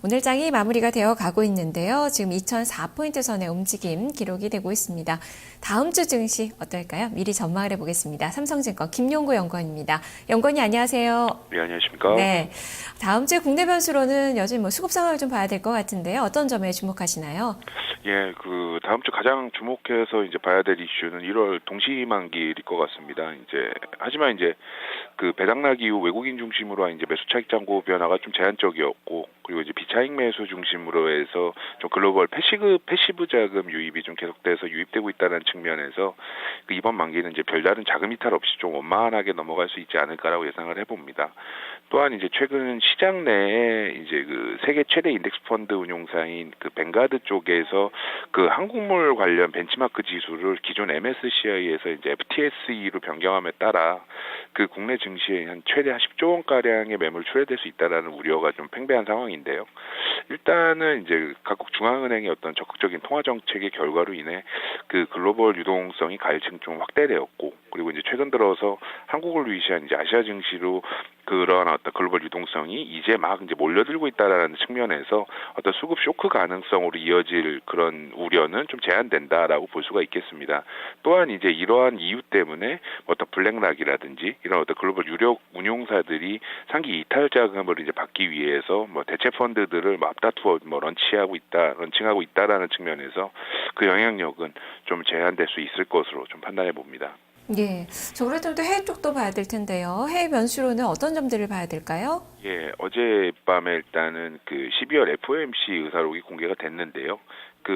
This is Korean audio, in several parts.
오늘 장이 마무리가 되어 가고 있는데요. 지금 2004포인트 선의 움직임 기록이 되고 있습니다. 다음 주 증시 어떨까요? 미리 전망을 해보겠습니다. 삼성증권 김용구 연구원입니다. 연구원이 안녕하세요. 네, 안녕하십니까? 네, 다음 주 국내 변수로는 여전히 수급 상황을 좀 봐야 될 것 같은데요. 어떤 점에 주목하시나요? 예, 다음 주 가장 주목해서 이제 봐야 될 이슈는 1월 동시만기일 것 같습니다. 하지만 배당락 이후 외국인 중심으로 한 매수 차익 잔고 변화가 좀 제한적이었고, 그리고 비차익 매수 중심으로 해서 좀 글로벌 패시브 자금 유입이 좀 계속돼서 유입되고 있다는 측면에서 이번 만기는 별다른 자금 이탈 없이 좀 원만하게 넘어갈 수 있지 않을까라고 예상을 해봅니다. 또한 최근 시장 내에 세계 최대 인덱스 펀드 운용사인 뱅가드 쪽에서 한국물 관련 벤치마크 지수를 기존 MSCI에서 FTSE로 변경함에 따라 국내 증시에 한 최대 한 10조 원 가량의 매물 출회될 수 있다라는 우려가 좀 팽배한 상황인데요. 일단은 각국 중앙은행의 어떤 적극적인 통화 정책의 결과로 인해 글로벌 유동성이 가일층 좀 확대되었고, 그리고 최근 들어서 한국을 위시한 아시아 증시로 그런 어떤 글로벌 유동성이 이제 막 몰려들고 있다라는 측면에서 어떤 수급 쇼크 가능성으로 이어질 그런 우려는 좀 제한된다라고 볼 수가 있겠습니다. 또한 이러한 이유 때문에 어떤 블랙락이라든지 이런 어떤 글로벌 유력 운용사들이 상기 이탈 자금을 받기 위해서 대체 펀드들을 앞다투어 런칭하고 있다라는 측면에서 그 영향력은 좀 제한될 수 있을 것으로 좀 판단해 봅니다. 예, 저번에 좀더 해외 쪽도 봐야 될 텐데요. 해외 변수로는 어떤 점들을 봐야 될까요? 예, 어젯밤에 일단은 12월 FOMC 의사록이 공개가 됐는데요.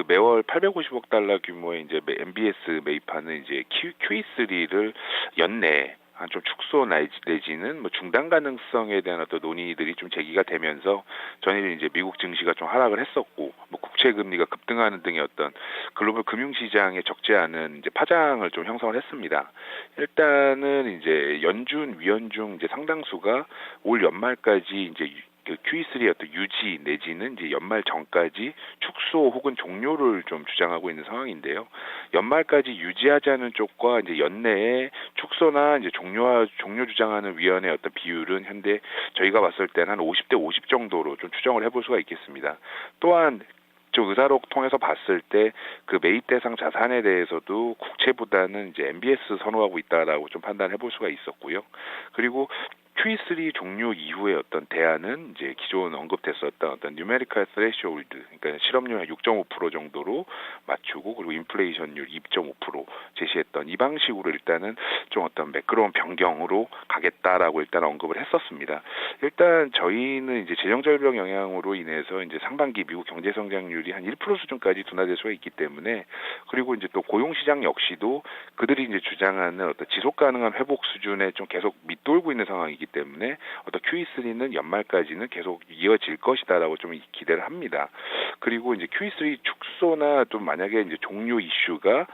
매월 850억 달러 규모의 MBS 매입하는 QE3를 연내에 좀 축소 내지는 중단 가능성에 대한 어떤 논의들이 좀 제기가 되면서 전일 미국 증시가 좀 하락을 했었고, 국채 금리가 급등하는 등의 어떤 글로벌 금융 시장에 적지 않은 파장을 좀 형성을 했습니다. 일단은 연준 위원 중 상당수가 올 연말까지 QE3의 어떤 유지 내지는 연말 전까지 축소 혹은 종료를 좀 주장하고 있는 상황인데요. 연말까지 유지하자는 쪽과 연내에 축소나 종료 주장하는 위원의 어떤 비율은 현재 저희가 봤을 때는 한 50대 50 정도로 좀 추정을 해볼 수가 있겠습니다. 또한 의사록 통해서 봤을 때 매입 대상 자산에 대해서도 국채보다는 MBS 선호하고 있다라고 좀 판단해 볼 수가 있었고요. 그리고 QE3 종료 이후의 어떤 대안은 기존 언급됐었던 어떤 numerical threshold, 그러니까 실업률 6.5% 정도로 맞추고, 그리고 인플레이션율 2.5% 제시했던 이 방식으로 일단은 좀 어떤 매끄러운 변경으로 가겠다라고 일단 언급을 했었습니다. 일단 저희는 재정 절벽 영향으로 인해서 상반기 미국 경제 성장률이 한 1% 수준까지 둔화될 수가 있기 때문에, 그리고 또 고용 시장 역시도 그들이 주장하는 어떤 지속 가능한 회복 수준에 좀 계속 밑돌고 있는 상황이기 때문에 어떤 QE3는 연말까지는 계속 이어질 것이다라고 좀 기대를 합니다. 그리고 QE3 축소나 또 만약에 종료 이슈가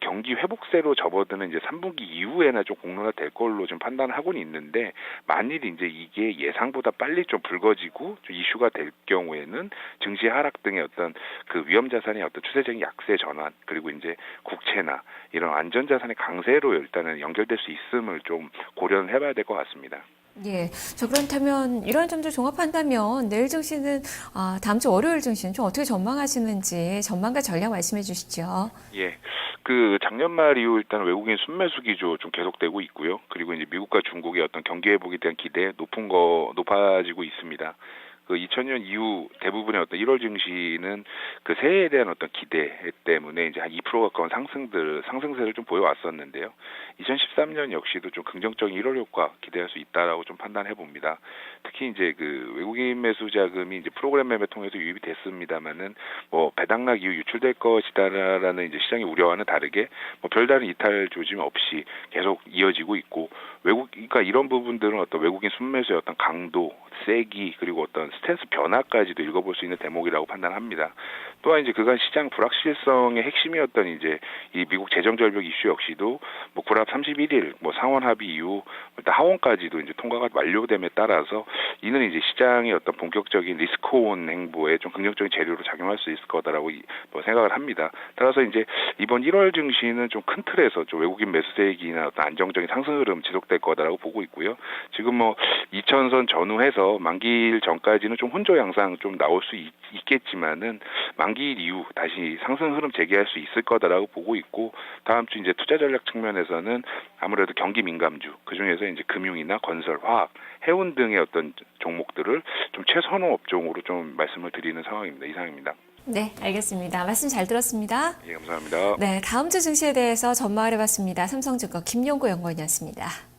경기 회복세로 접어드는 3분기 이후에나 좀 공론화될 걸로 좀 판단하고는 있는데, 만일 이게 예상보다 빨리 좀 불거지고 좀 이슈가 될 경우에는 증시 하락 등의 어떤 위험 자산의 어떤 추세적인 약세 전환, 그리고 국채나 이런 안전 자산의 강세로 일단은 연결될 수 있음을 좀 고려는 해봐야 될 것 같습니다. 예, 그렇다면 이런 점들 종합한다면 내일 증시는 다음 주 월요일 증시는 좀 어떻게 전망하시는지 전망과 전략 말씀해 주시죠. 예, 작년 말 이후 일단 외국인 순매수 기조 좀 계속되고 있고요. 그리고 미국과 중국의 어떤 경기 회복에 대한 기대 높아지고 있습니다. 2000년 이후 대부분의 어떤 1월 증시는 새해에 대한 어떤 기대 때문에 한 2% 가까운 상승세를 좀 보여왔었는데요. 2013년 역시도 좀 긍정적인 1월 효과 기대할 수 있다라고 좀 판단해 봅니다. 특히 외국인 매수 자금이 프로그램 매매 통해서 유입이 됐습니다만은 배당락 이후 유출될 것이다라는 시장의 우려와는 다르게 별다른 이탈 조짐 없이 계속 이어지고 있고, 그러니까 이런 부분들은 어떤 외국인 순매수의 어떤 강도, 세기, 그리고 어떤 스탠스 변화까지도 읽어볼 수 있는 대목이라고 판단합니다. 또한 그간 시장 불확실성의 핵심이었던 이 미국 재정 절벽 이슈 역시도 불합 31일 상원 합의 이후 일단 하원까지도 통과가 완료됨에 따라서 이는 시장의 어떤 본격적인 리스크온 행보에 좀 긍정적인 재료로 작용할 수 있을 거다라고 생각을 합니다. 따라서 이번 1월 증시는 좀 큰 틀에서 좀 외국인 매수세기나 어떤 안정적인 상승 흐름 지속될 거다라고 보고 있고요. 지금 2000선 전후해서 그래서 만기일 전까지는 좀 혼조 양상 좀 나올 수 있겠지만은 만기일 이후 다시 상승 흐름 재개할 수 있을 거다라고 보고 있고, 다음 주 이제 투자 전략 측면에서는 아무래도 경기 민감주, 그 중에서 이제 금융이나 건설, 화학, 해운 등의 어떤 종목들을 좀 최선호 업종으로 좀 말씀을 드리는 상황입니다. 이상입니다. 네, 알겠습니다. 말씀 잘 들었습니다. 예, 감사합니다. 네, 다음 주 증시에 대해서 전망을 해봤습니다. 삼성증권 김용구 연구원이었습니다.